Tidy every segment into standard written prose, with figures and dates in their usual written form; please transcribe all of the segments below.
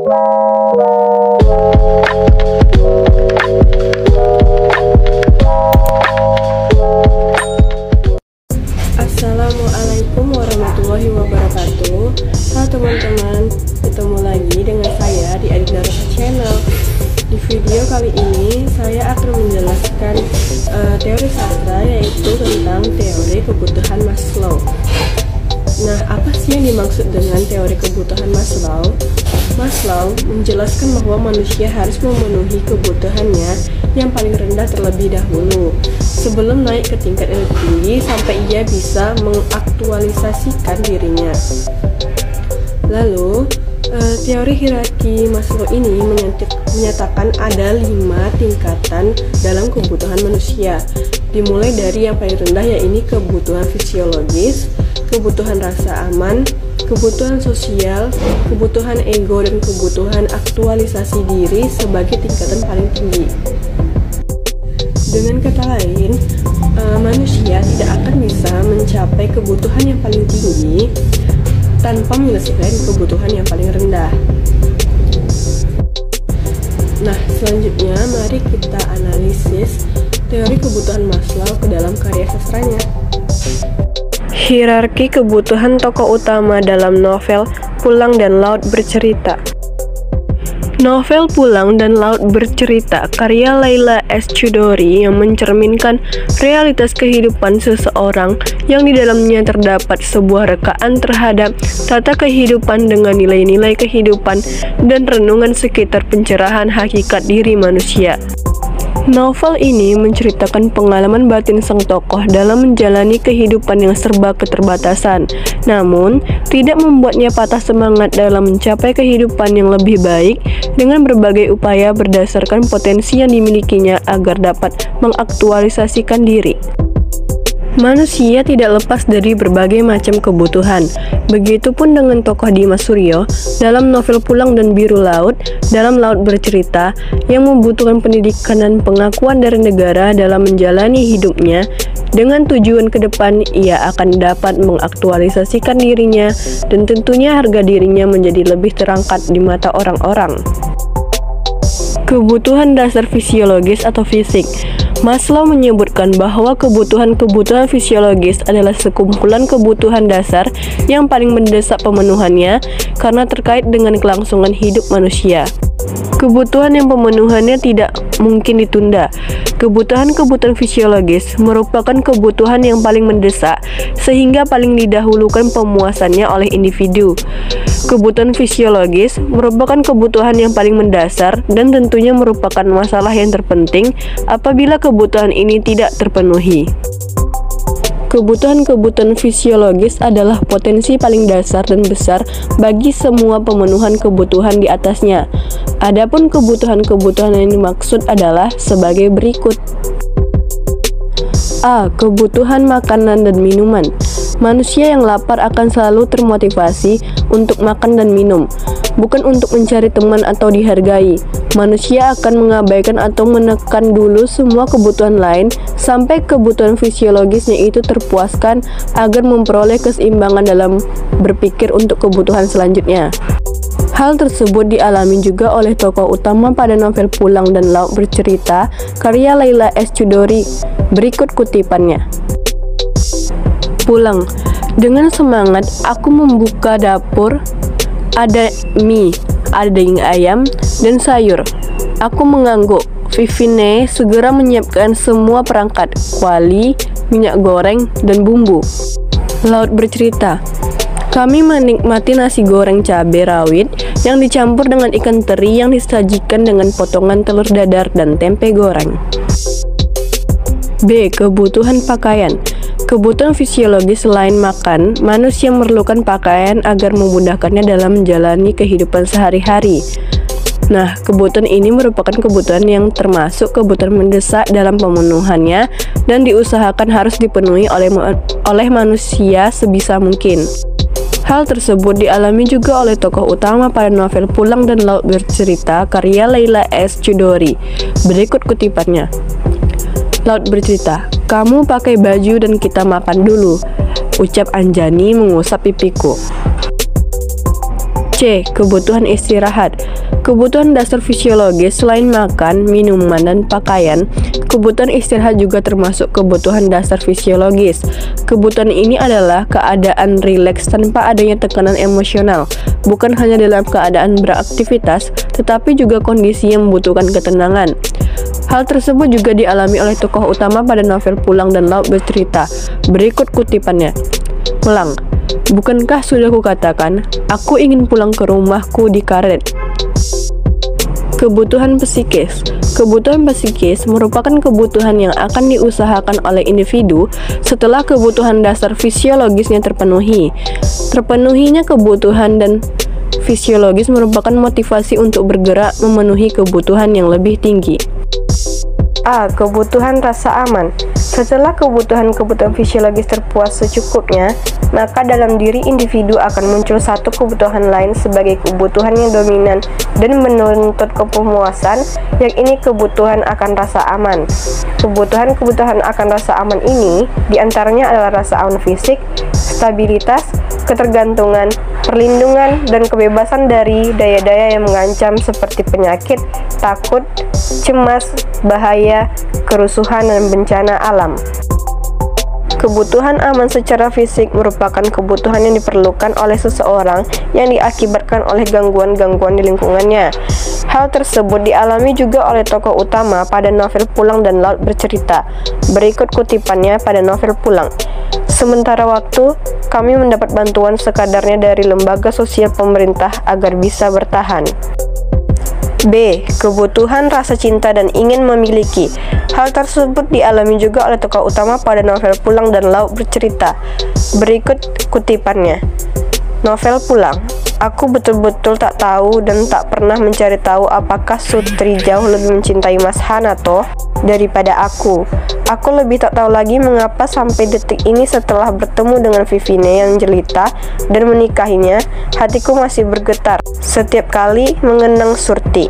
Assalamualaikum warahmatullahi wabarakatuh. Halo teman-teman, ketemu lagi dengan saya di Adinda Rosa Channel. Di video kali ini saya akan menjelaskan teori sastra, yaitu tentang teori kebutuhan Maslow. Nah, apa sih yang dimaksud dengan teori kebutuhan Maslow? Maslow menjelaskan bahwa manusia harus memenuhi kebutuhannya yang paling rendah terlebih dahulu sebelum naik ke tingkat yang lebih tinggi sampai ia bisa mengaktualisasikan dirinya. Lalu, teori hierarki Maslow ini menyatakan ada 5 tingkatan dalam kebutuhan manusia, dimulai dari yang paling rendah, yaitu kebutuhan fisiologis, kebutuhan rasa aman, kebutuhan sosial, kebutuhan ego, dan kebutuhan aktualisasi diri sebagai tingkatan paling tinggi. Dengan kata lain, manusia tidak akan bisa mencapai kebutuhan yang paling tinggi tanpa menyelesaikan kebutuhan yang paling rendah. Nah, selanjutnya mari kita analisis teori kebutuhan Maslow ke dalam karya sastranya. Hierarki kebutuhan tokoh utama dalam novel Pulang dan Laut Bercerita. Novel Pulang dan Laut Bercerita karya Leila S. Chudori yang mencerminkan realitas kehidupan seseorang yang di dalamnya terdapat sebuah rekaan terhadap tata kehidupan dengan nilai-nilai kehidupan dan renungan sekitar pencerahan hakikat diri manusia. Novel ini menceritakan pengalaman batin sang tokoh dalam menjalani kehidupan yang serba keterbatasan, namun tidak membuatnya patah semangat dalam mencapai kehidupan yang lebih baik dengan berbagai upaya berdasarkan potensi yang dimilikinya agar dapat mengaktualisasikan diri. Manusia tidak lepas dari berbagai macam kebutuhan. Begitupun dengan tokoh Dimas Suryo dalam novel Pulang dan Biru Laut dalam Laut Bercerita, yang membutuhkan pendidikan dan pengakuan dari negara dalam menjalani hidupnya dengan tujuan ke depan ia akan dapat mengaktualisasikan dirinya dan tentunya harga dirinya menjadi lebih terangkat di mata orang-orang. Kebutuhan dasar fisiologis atau fisik. Maslow menyebutkan bahwa kebutuhan-kebutuhan fisiologis adalah sekumpulan kebutuhan dasar yang paling mendesak pemenuhannya karena terkait dengan kelangsungan hidup manusia. Kebutuhan yang pemenuhannya tidak mungkin ditunda. Kebutuhan-kebutuhan fisiologis merupakan kebutuhan yang paling mendesak sehingga paling didahulukan pemuasannya oleh individu. Kebutuhan fisiologis merupakan kebutuhan yang paling mendasar dan tentunya merupakan masalah yang terpenting apabila kebutuhan ini tidak terpenuhi. Kebutuhan-kebutuhan fisiologis adalah potensi paling dasar dan besar bagi semua pemenuhan kebutuhan di atasnya. Adapun kebutuhan-kebutuhan yang dimaksud adalah sebagai berikut. A. Kebutuhan makanan dan minuman. Manusia yang lapar akan selalu termotivasi untuk makan dan minum, bukan untuk mencari teman atau dihargai. Manusia akan mengabaikan atau menekan dulu semua kebutuhan lain sampai kebutuhan fisiologisnya itu terpuaskan agar memperoleh keseimbangan dalam berpikir untuk kebutuhan selanjutnya. Hal tersebut dialami juga oleh tokoh utama pada novel Pulang dan Laut Bercerita karya Leila S. Chudori. Berikut kutipannya. Pulang. Dengan semangat aku membuka dapur. Ada mie, ada daging ayam, dan sayur. Aku mengangguk. Vivine segera menyiapkan semua perangkat, kuali, minyak goreng, dan bumbu. Laut Bercerita. Kami menikmati nasi goreng cabai rawit yang dicampur dengan ikan teri yang disajikan dengan potongan telur dadar dan tempe goreng. B. Kebutuhan pakaian. Kebutuhan fisiologis selain makan, manusia memerlukan pakaian agar memudahkannya dalam menjalani kehidupan sehari-hari. Nah, kebutuhan ini merupakan kebutuhan yang termasuk kebutuhan mendesak dalam pemenuhannya dan diusahakan harus dipenuhi oleh manusia sebisa mungkin. Hal tersebut dialami juga oleh tokoh utama pada novel Pulang dan Laut Bercerita karya Leila S. Chudori. Berikut kutipannya. Laut Bercerita. Kamu pakai baju dan kita makan dulu, ucap Anjani mengusap pipiku. C. Kebutuhan istirahat. Kebutuhan dasar fisiologis selain makan, minuman, dan pakaian, kebutuhan istirahat juga termasuk kebutuhan dasar fisiologis. Kebutuhan ini adalah keadaan rileks tanpa adanya tekanan emosional, bukan hanya dalam keadaan beraktivitas, tetapi juga kondisi yang membutuhkan ketenangan. Hal tersebut juga dialami oleh tokoh utama pada novel Pulang dan Laut Bercerita. Berikut kutipannya. Melang, bukankah sudah kukatakan, aku ingin pulang ke rumahku di karet. Kebutuhan psikis. Kebutuhan psikis merupakan kebutuhan yang akan diusahakan oleh individu setelah kebutuhan dasar fisiologisnya terpenuhi. Terpenuhinya kebutuhan dan fisiologis merupakan motivasi untuk bergerak memenuhi kebutuhan yang lebih tinggi. A. Kebutuhan rasa aman. Setelah kebutuhan-kebutuhan fisiologis terpuas secukupnya, maka dalam diri individu akan muncul satu kebutuhan lain sebagai kebutuhan yang dominan dan menuntut kepuasan, yakni kebutuhan akan rasa aman. Kebutuhan-kebutuhan akan rasa aman ini diantaranya adalah rasa aman fisik, stabilitas, ketergantungan, perlindungan, dan kebebasan dari daya-daya yang mengancam seperti penyakit, takut, cemas, bahaya, kerusuhan, dan bencana alam. Kebutuhan aman secara fisik merupakan kebutuhan yang diperlukan oleh seseorang yang diakibatkan oleh gangguan-gangguan di lingkungannya. Hal tersebut dialami juga oleh tokoh utama pada novel Pulang dan Laut Bercerita. Berikut kutipannya pada novel Pulang. Sementara waktu, kami mendapat bantuan sekadarnya dari lembaga sosial pemerintah agar bisa bertahan. B. Kebutuhan rasa cinta dan ingin memiliki. Hal tersebut dialami juga oleh tokoh utama pada novel Pulang dan Laut Bercerita. Berikut kutipannya. Novel Pulang. Aku betul-betul tak tahu dan tak pernah mencari tahu apakah Sutri jauh lebih mencintai Mas Hanato daripada aku. Aku lebih tak tahu lagi mengapa sampai detik ini setelah bertemu dengan Vivine yang jelita dan menikahinya, hatiku masih bergetar setiap kali mengenang Surti.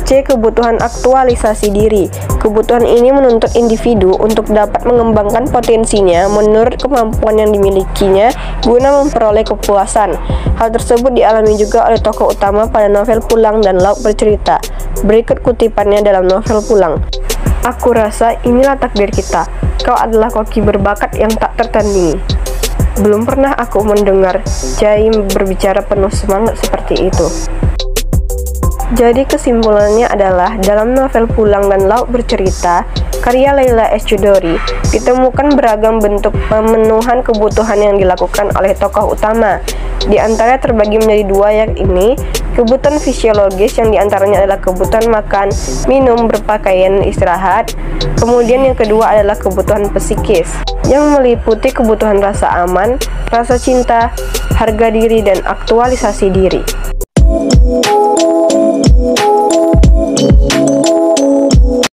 C. Kebutuhan aktualisasi diri. Kebutuhan ini menuntut individu untuk dapat mengembangkan potensinya menurut kemampuan yang dimilikinya guna memperoleh kepuasan. Hal tersebut dialami juga oleh tokoh utama pada novel Pulang dan Laut Bercerita. Berikut kutipannya dalam novel Pulang. Aku rasa inilah takdir kita. Kau adalah koki berbakat yang tak tertandingi. Belum pernah aku mendengar Jai berbicara penuh semangat seperti itu. Jadi kesimpulannya adalah dalam novel Pulang dan Laut Bercerita, karya Leila S. Chudori, ditemukan beragam bentuk pemenuhan kebutuhan yang dilakukan oleh tokoh utama. Di antara terbagi menjadi dua, yakni kebutuhan fisiologis yang diantaranya adalah kebutuhan makan, minum, berpakaian, istirahat. Kemudian yang kedua adalah kebutuhan psikis, yang meliputi kebutuhan rasa aman, rasa cinta, harga diri, dan aktualisasi diri.